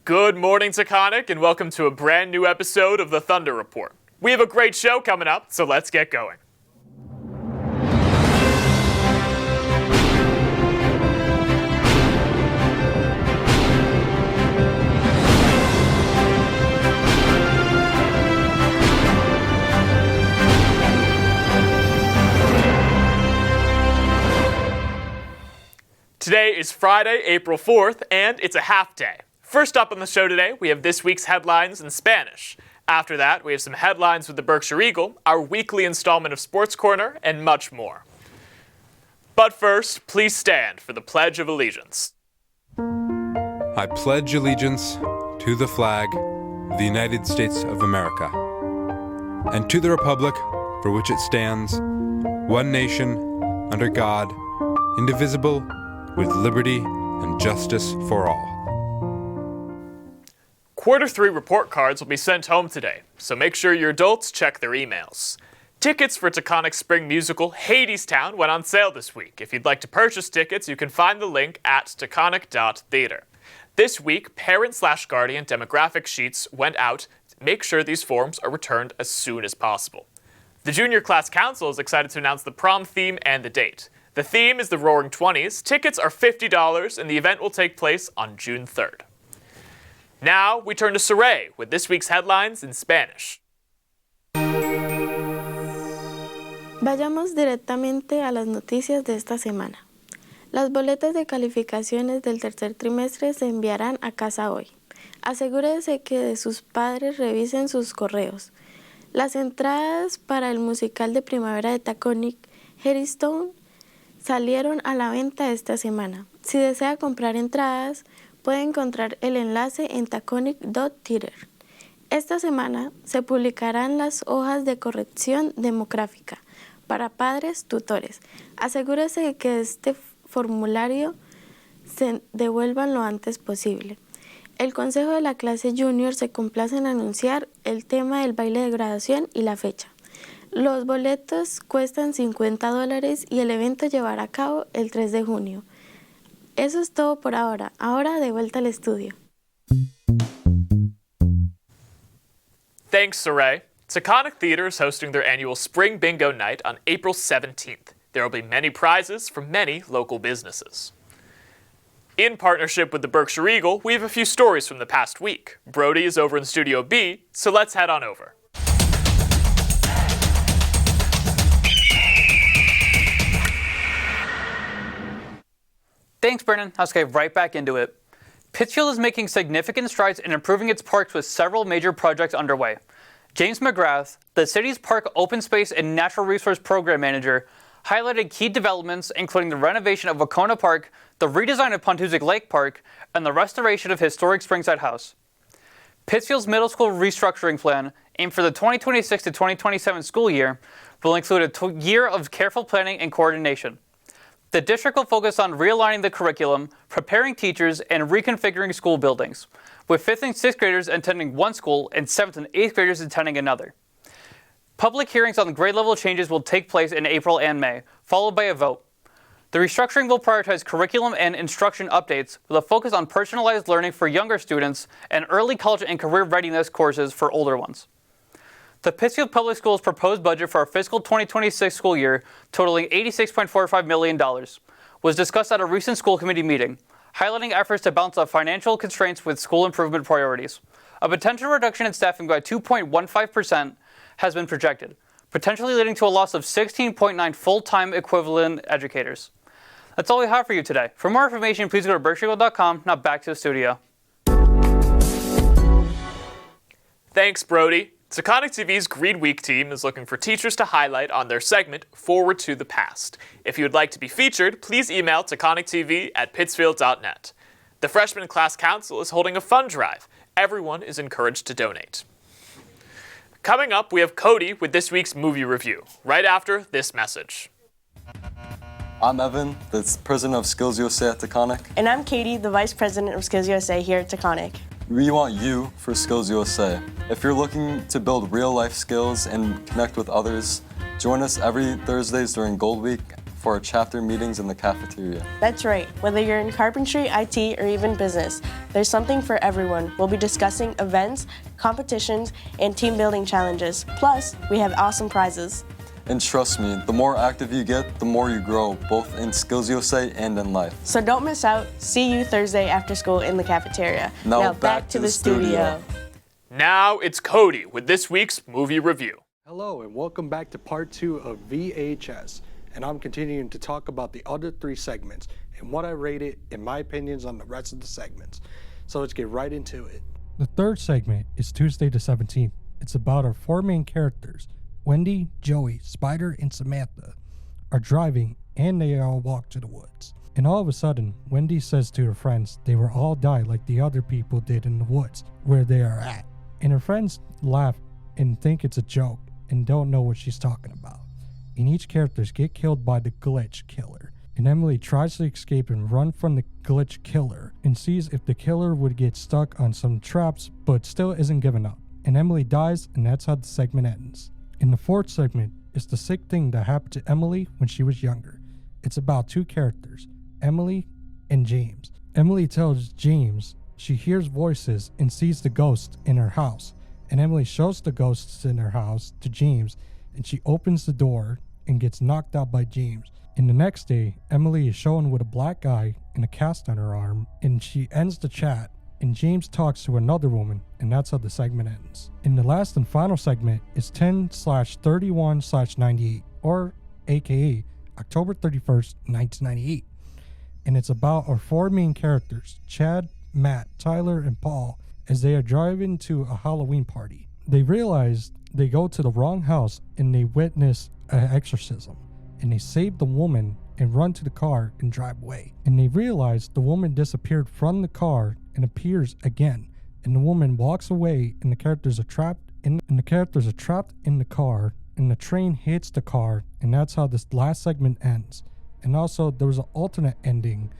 Good morning, Taconic, and welcome to a brand new episode of the Thunder Report. We have a great show coming up, so let's get going. Today is Friday, April 4th, and it's a half day. First up on the show today, we have this week's headlines in Spanish. After that, we have some headlines with the Berkshire Eagle, our weekly installment of Sports Corner, and much more. But first, please stand for the Pledge of Allegiance. I pledge allegiance to the flag of the United States of America, and to the republic for which it stands, one nation, under God, indivisible, with liberty and justice for all. Quarter 3 report cards will be sent home today, so make sure your adults check their emails. Tickets for Taconic's spring musical Hadestown went on sale this week. If you'd like to purchase tickets, you can find the link at taconic.theater. This week, parent/guardian demographic sheets went out. Make sure these forms are returned as soon as possible. The Junior Class Council is excited to announce the prom theme and the date. The theme is the Roaring Twenties. Tickets are $50, and the event will take place on June 3rd. Now, we turn to Saray with this week's headlines in Spanish. Vayamos directamente a las noticias de esta semana. Las boletas de calificaciones del tercer trimestre se enviarán a casa hoy. Asegúrese que de sus padres revisen sus correos. Las entradas para el musical de primavera de Taconic HS salieron a la venta esta semana. Si desea comprar entradas, puede encontrar el enlace en taconic.theater. Esta semana se publicarán las hojas de corrección demográfica para padres tutores. Asegúrese de que este formulario se devuelvan lo antes posible. El Consejo de la Clase Junior se complace en anunciar el tema del baile de graduación y la fecha. Los boletos cuestan $50 y el evento llevará a cabo el 3 de junio. Eso es todo por ahora. Ahora de vuelta al estudio. Thanks, Saray. Taconic Theater is hosting their annual Spring Bingo Night on April 17th. There will be many prizes from many local businesses. In partnership with the Berkshire Eagle, we have a few stories from the past week. Brodie is over in Studio B, so let's head on over. Thanks, Brennan. Let's get right back into it. Pittsfield is making significant strides in improving its parks with several major projects underway. James McGrath, the city's Park Open Space and Natural Resource Program Manager, highlighted key developments including the renovation of Wacona Park, the redesign of Pontuzic Lake Park, and the restoration of historic Springside House. Pittsfield's middle school restructuring plan, aimed for the 2026 to 2027 school year, will include a year of careful planning and coordination. The district will focus on realigning the curriculum, preparing teachers, and reconfiguring school buildings, with 5th and 6th graders attending one school and 7th and 8th graders attending another. Public hearings on the grade level changes will take place in April and May, followed by a vote. The restructuring will prioritize curriculum and instruction updates with a focus on personalized learning for younger students and early college and career readiness courses for older ones. The Pittsfield Public Schools proposed budget for our fiscal 2026 school year, totaling $86.45 million, was discussed at a recent school committee meeting, highlighting efforts to balance off financial constraints with school improvement priorities. A potential reduction in staffing by 2.15% has been projected, potentially leading to a loss of 16.9 full-time equivalent educators. That's all we have for you today. For more information, please go to berkshireeagle.com. Now back to the studio. Thanks, Brodie. Taconic TV's Green Week team is looking for teachers to highlight on their segment, Forward to the Past. If you would like to be featured, please email taconictv@pittsfield.net. The Freshman Class Council is holding a fund drive. Everyone is encouraged to donate. Coming up, we have Cody with this week's movie review, right after this message. I'm Evan, the president of Skills USA at Taconic. And I'm Katie, the vice president of Skills USA here at Taconic. We want you for Skills USA. If you're looking to build real-life skills and connect with others, join us every Thursdays during Gold Week for our chapter meetings in the cafeteria. That's right. Whether you're in carpentry, IT, or even business, there's something for everyone. We'll be discussing events, competitions, and team building challenges. Plus, we have awesome prizes. And trust me, the more active you get, the more you grow, both in Skills USA and in life. So don't miss out. See you Thursday after school in the cafeteria. Now back to the studio. Now it's Cody with this week's movie review. Hello and welcome back to part 2 of VHS. And I'm continuing to talk about the other 3 segments and what I rated and my opinions on the rest of the segments. So let's get right into it. The third segment is Tuesday the 17th. It's about our 4 main characters. Wendy, Joey, Spider, and Samantha are driving and they all walk to the woods. And all of a sudden, Wendy says to her friends they will all die like the other people did in the woods where they are at. And her friends laugh and think it's a joke and don't know what she's talking about. And each characters get killed by the glitch killer. And Emily tries to escape and run from the glitch killer and sees if the killer would get stuck on some traps but still isn't giving up. And Emily dies and that's how the segment ends. In the fourth segment is the sick thing that happened to Emily when she was younger. It's about 2 characters, Emily and James. Emily tells James she hears voices and sees the ghost in her house. And Emily shows the ghosts in her house to James and she opens the door and gets knocked out by James. And the next day, Emily is shown with a black eye and a cast on her arm and she ends the chat. And James talks to another woman, and that's how the segment ends. And the last and final segment is 10/31/98, or aka October 31st, 1998. And it's about our 4 main characters, Chad, Matt, Tyler, and Paul, as they are driving to a Halloween party. They realize they go to the wrong house and they witness an exorcism. And they save the woman and run to the car and drive away. And they realize the woman disappeared from the car and appears again, and the woman walks away and the characters are trapped in the car, and the train hits the car, and that's how this last segment ends. And also there was an alternate ending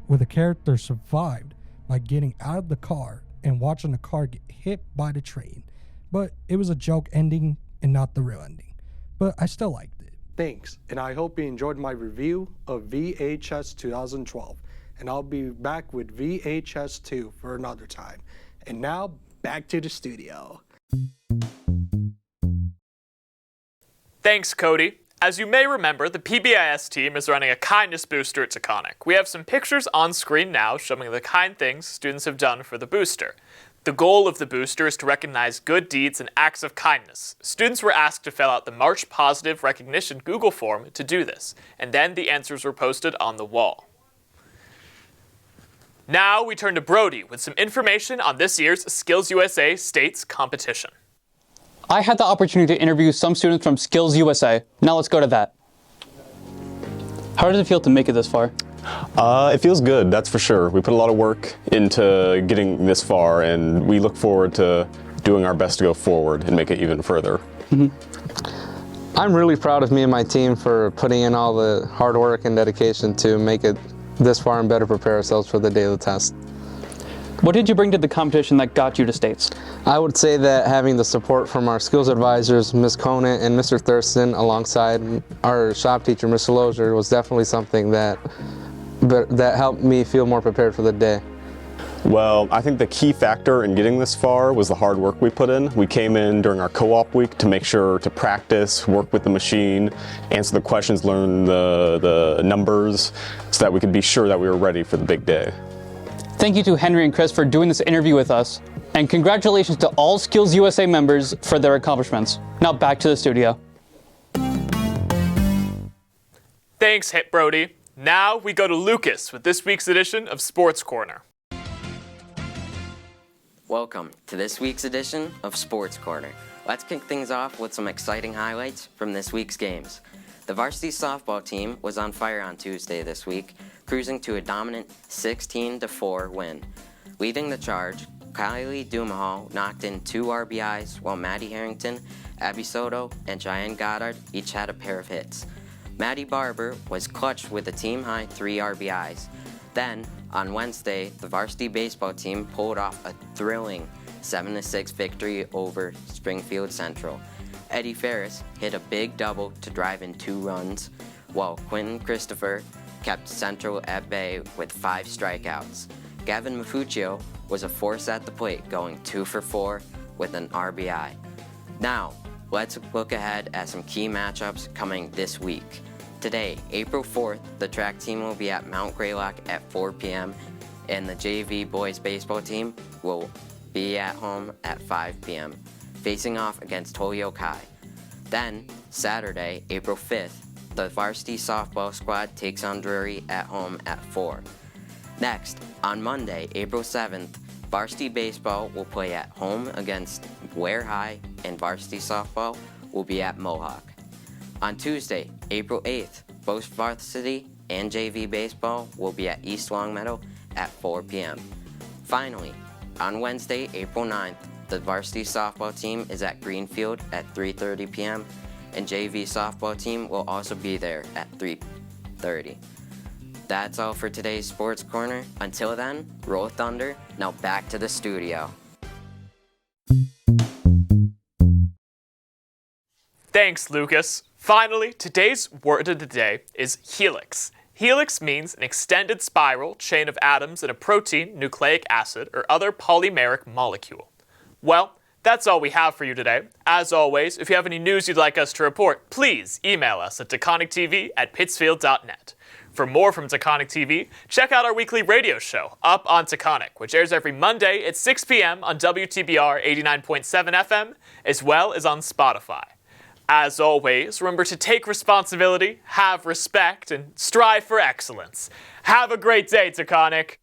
where the character survived by getting out of the car and watching the car get hit by the train. But it was a joke ending and not the real ending, but I still liked it. Thanks, and I hope you enjoyed my review of VHS 2012. And I'll be back with VHS 2 for another time. And now, back to the studio. Thanks, Cody. As you may remember, the PBIS team is running a kindness booster at Taconic. We have some pictures on screen now showing the kind things students have done for the booster. The goal of the booster is to recognize good deeds and acts of kindness. Students were asked to fill out the March Positive Recognition Google form to do this, and then the answers were posted on the wall. Now we turn to Brodie with some information on this year's Skills USA States competition. I had the opportunity to interview some students from Skills USA. Now let's go to that. How does it feel to make it this far? It feels good, that's for sure. We put a lot of work into getting this far, and we look forward to doing our best to go forward and make it even further. I'm really proud of me and my team for putting in all the hard work and dedication to make it this far and better prepare ourselves for the day of the test. What did you bring to the competition that got you to States? I would say that having the support from our skills advisors, Ms. Conant and Mr. Thurston, alongside our shop teacher, Mr. Lozier, was definitely something that helped me feel more prepared for the day. Well, I think the key factor in getting this far was the hard work we put in. We came in during our co-op week to make sure to practice, work with the machine, answer the questions, learn the numbers, so that we could be sure that we were ready for the big day. Thank you to Henry and Chris for doing this interview with us, and congratulations to all Skills USA members for their accomplishments. Now back to the studio. Thanks, Brodie. Now we go to Lucas with this week's edition of Sports Corner. Welcome to this week's edition of Sports Corner. Let's kick things off with some exciting highlights from this week's games. The varsity softball team was on fire on Tuesday this week, cruising to a dominant 16-4 win. Leading the charge, Kylie Dumahal knocked in 2 RBIs, while Maddie Harrington, Abby Soto, and Cheyenne Goddard each had a pair of hits. Maddie Barber was clutch with a team-high 3 RBIs. Then, on Wednesday, the varsity baseball team pulled off a thrilling 7-6 victory over Springfield Central. Eddie Ferris hit a big double to drive in 2 runs, while Quentin Christopher kept Central at bay with 5 strikeouts. Gavin Mafuccio was a force at the plate, going 2 for 4 with an RBI. Now, let's look ahead at some key matchups coming this week. Today, April 4th, the track team will be at Mount Greylock at 4 p.m. and the JV boys baseball team will be at home at 5 p.m., facing off against Holyoke High. Then, Saturday, April 5th, the varsity softball squad takes on Drury at home at 4. Next, on Monday, April 7th, varsity baseball will play at home against Ware High and varsity softball will be at Mohawk. On Tuesday, April 8th, both varsity and JV baseball will be at East Longmeadow at 4 p.m. Finally, on Wednesday, April 9th, the varsity softball team is at Greenfield at 3:30 p.m. and JV softball team will also be there at 3:30. That's all for today's Sports Corner. Until then, roll Thunder. Now back to the studio. Thanks, Lucas. Finally, today's word of the day is helix. Helix means an extended spiral chain of atoms in a protein, nucleic acid, or other polymeric molecule. Well, that's all we have for you today. As always, if you have any news you'd like us to report, please email us at taconictv@pittsfield.net. For more from Taconic TV, check out our weekly radio show, Up on Taconic, which airs every Monday at 6 p.m. on WTBR 89.7 FM, as well as on Spotify. As always, remember to take responsibility, have respect, and strive for excellence. Have a great day, Taconic!